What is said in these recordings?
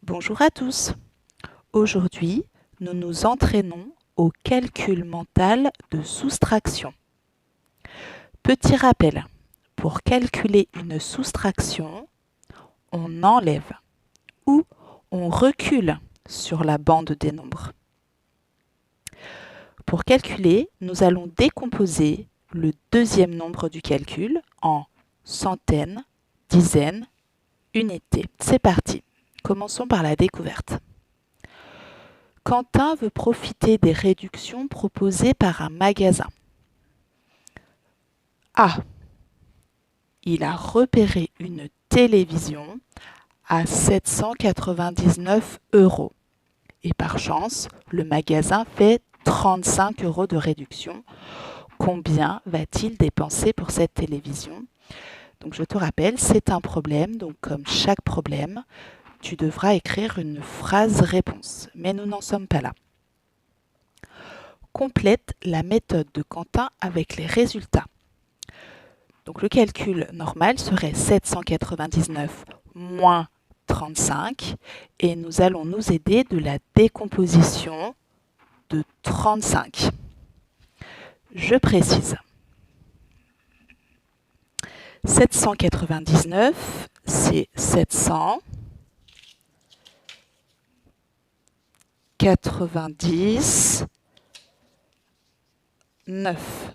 Bonjour à tous. Aujourd'hui, nous nous entraînons au calcul mental de soustraction. Petit rappel, pour calculer une soustraction, on enlève ou on recule sur la bande des nombres. Pour calculer, nous allons décomposer le deuxième nombre du calcul en centaines, dizaines, unités. C'est parti. Commençons par la découverte. Quentin veut profiter des réductions proposées par un magasin. A. Il a repéré une télévision à 799 €. Et par chance, le magasin fait 35 € de réduction. Combien va-t-il dépenser pour cette télévision? Donc je te rappelle, c'est un problème, donc comme chaque problème, tu devras écrire une phrase réponse. Mais nous n'en sommes pas là. Complète la méthode de Quentin avec les résultats. Donc le calcul normal serait 799 moins 35 et nous allons nous aider de la décomposition de 35. Je précise. 799, c'est 790, 9,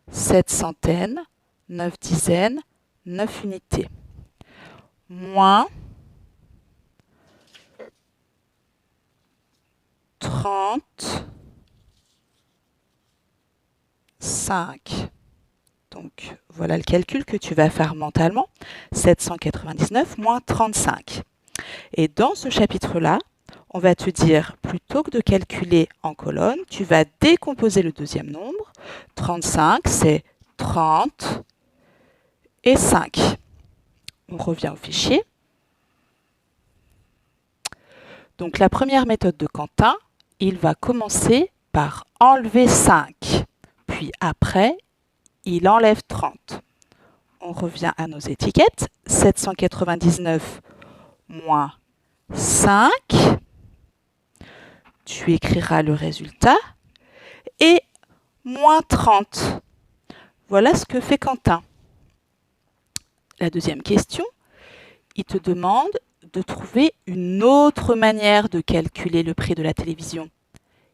7 centaines, 9 dizaines, 9 unités. Moins 35. Donc, voilà le calcul que tu vas faire mentalement. 799 moins 35. Et dans ce chapitre-là, on va te dire, plutôt que de calculer en colonne, tu vas décomposer le deuxième nombre. 35, c'est 30 et 5. On revient au fichier. Donc, la première méthode de Quentin, il va commencer par enlever 5. Puis après, il enlève 30. On revient à nos étiquettes. 799 moins 5. Tu écriras le résultat. Et moins 30. Voilà ce que fait Quentin. La deuxième question, il te demande de trouver une autre manière de calculer le prix de la télévision.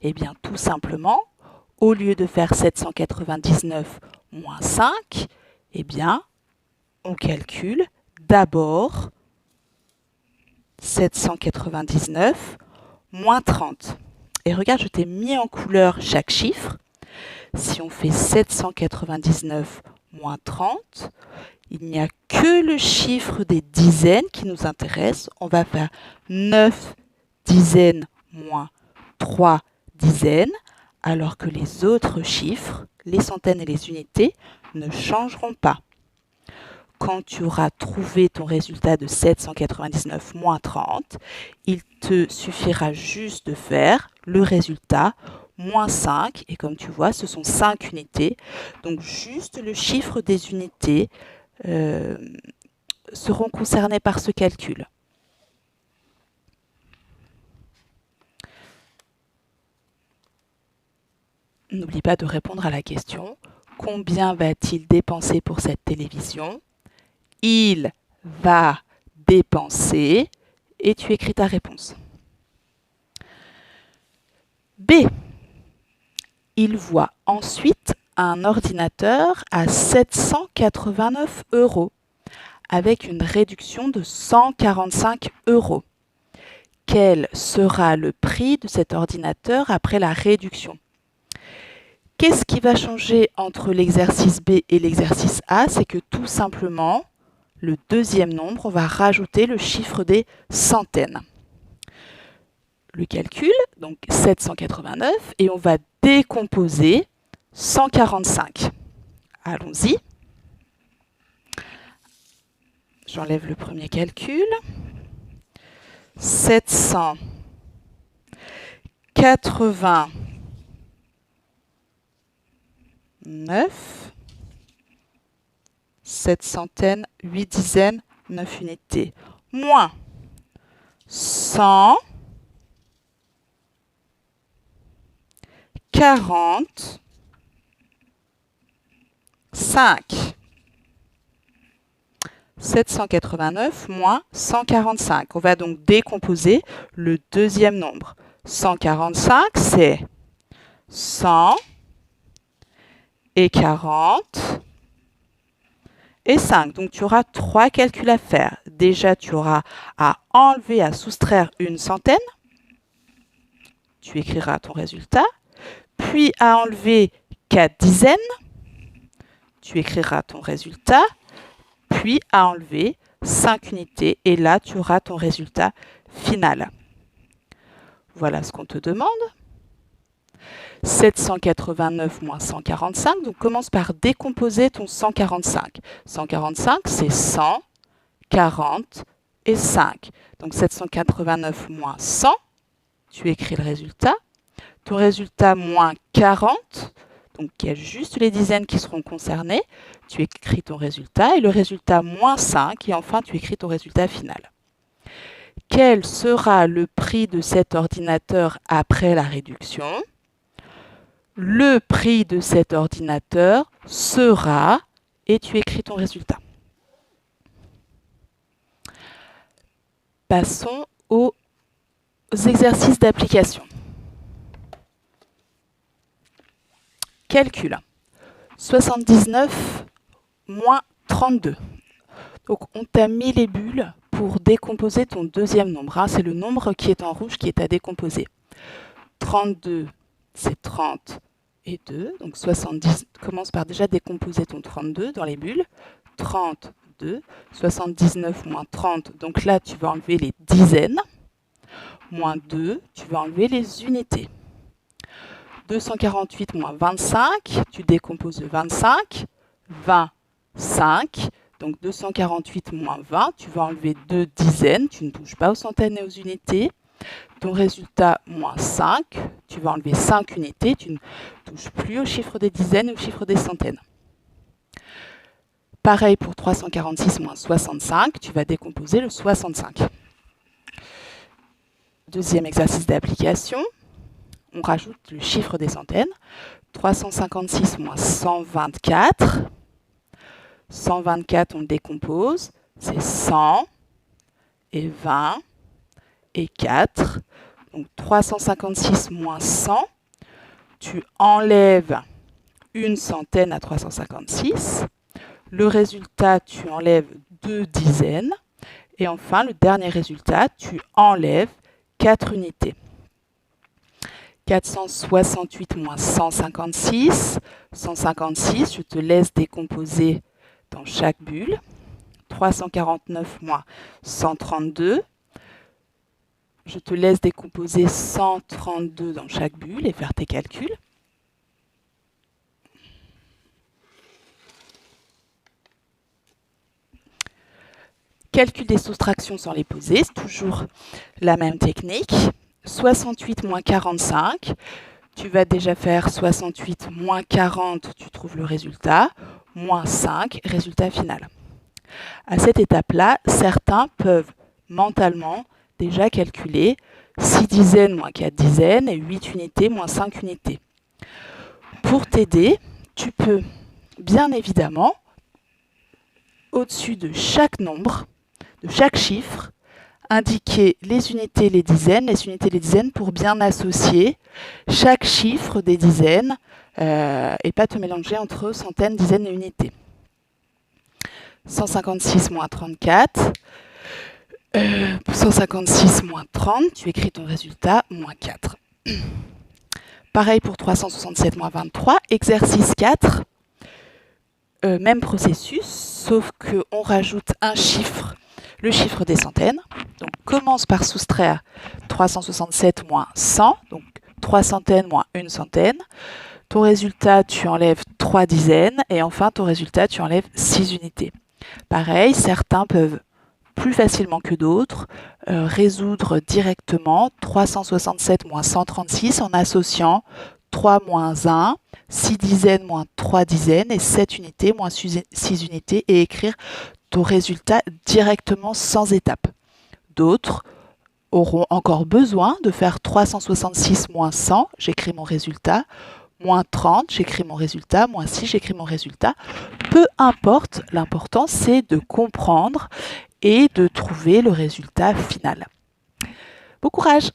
Eh bien, tout simplement, au lieu de faire 799 moins 5, eh bien, on calcule d'abord 799 moins 30. Et regarde, je t'ai mis en couleur chaque chiffre. Si on fait 799 moins 30, il n'y a que le chiffre des dizaines qui nous intéresse. On va faire 9 dizaines moins 3 dizaines, alors que les autres chiffres, les centaines et les unités, ne changeront pas. Quand tu auras trouvé ton résultat de 799 moins 30, il te suffira juste de faire le résultat moins 5. Et comme tu vois, ce sont 5 unités. Donc juste le chiffre des unités seront concernés par ce calcul. N'oublie pas de répondre à la question. Combien va-t-il dépenser pour cette télévision? Il va dépenser, et tu écris ta réponse. B. Il voit ensuite un ordinateur à 789 € avec une réduction de 145 €. Quel sera le prix de cet ordinateur après la réduction? Qu'est-ce qui va changer entre l'exercice B et l'exercice A? C'est que tout simplement, le deuxième nombre, on va rajouter le chiffre des centaines. Le calcul, donc 789, et on va décomposer 145. Allons-y. J'enlève le premier calcul. 789, 7 centaines, 8 dizaines, 9 unités, moins 145. 789 moins 145. On va donc décomposer le deuxième nombre. 145, c'est 100 et 40 et 5. Donc, tu auras 3 calculs à faire. Déjà, tu auras à enlever, à soustraire une centaine. Tu écriras ton résultat. Puis, à enlever 4 dizaines. Tu écriras ton résultat. Puis, à enlever 5 unités. Et là, tu auras ton résultat final. Voilà ce qu'on te demande. 789 moins 145. Donc, commence par décomposer ton 145. 145, c'est 100, 40 et 5. Donc, 789 moins 100, tu écris le résultat. Ton résultat moins 40, donc il y a juste les dizaines qui seront concernées. Tu écris ton résultat. Et le résultat moins 5. Et enfin, tu écris ton résultat final. Quel sera le prix de cet ordinateur après la réduction ? Le prix de cet ordinateur sera, et tu écris ton résultat. Passons aux exercices d'application. Calcul. 79 moins 32. Donc, on t'a mis les bulles pour décomposer ton deuxième nombre. C'est le nombre qui est en rouge qui est à décomposer. 32, c'est 30 et 2. Donc, 70, commence par déjà décomposer ton 32 dans les bulles. 32, 79 moins 30. Donc là, tu vas enlever les dizaines. Moins 2, tu vas enlever les unités. 248 moins 25, tu décomposes le 25. 25. Donc 248 moins 20, tu vas enlever 2 dizaines, tu ne touches pas aux centaines et aux unités. Ton résultat, moins 5, tu vas enlever 5 unités, tu ne touches plus au chiffre des dizaines et au chiffre des centaines. Pareil pour 346 moins 65, tu vas décomposer le 65. Deuxième exercice d'application, on rajoute le chiffre des centaines. 356 moins 124. 124, on le décompose, c'est 100 et 20 et 4. Donc 356 moins 100, tu enlèves une centaine à 356. Le résultat, tu enlèves 2 dizaines. Et enfin, le dernier résultat, tu enlèves 4 unités. 468 moins 156. 156, je te laisse décomposer dans chaque bulle. 349 moins 132. Je te laisse décomposer 132 dans chaque bulle et faire tes calculs. Calcul des soustractions sans les poser, c'est toujours la même technique. 68 moins 45, tu vas déjà faire 68 moins 40, tu trouves le résultat, moins 5, résultat final. À cette étape-là, certains peuvent mentalement déjà calculer 6 dizaines moins 4 dizaines et 8 unités moins 5 unités. Pour t'aider, tu peux bien évidemment, au-dessus de chaque nombre, de chaque chiffre, indiquer les unités, les dizaines pour bien associer chaque chiffre des dizaines et pas te mélanger entre centaines, dizaines et unités. 156 moins 34, 156 moins 30, tu écris ton résultat, moins 4. Pareil pour 367 moins 23, exercice 4, même processus, sauf qu'on rajoute un chiffre, le chiffre des centaines. Donc, commence par soustraire 367 moins 100, donc 3 centaines moins 1 centaine. Ton résultat, tu enlèves 3 dizaines. Et enfin, ton résultat, tu enlèves 6 unités. Pareil, certains peuvent plus facilement que d'autres résoudre directement 367 moins 136 en associant 3 moins 1, 6 dizaines moins 3 dizaines et 7 unités moins 6 unités et écrire ton résultat directement sans étape. D'autres auront encore besoin de faire 366 moins 100, j'écris mon résultat, moins 30, j'écris mon résultat, moins 6, j'écris mon résultat. Peu importe, l'important c'est de comprendre et de trouver le résultat final. Bon courage!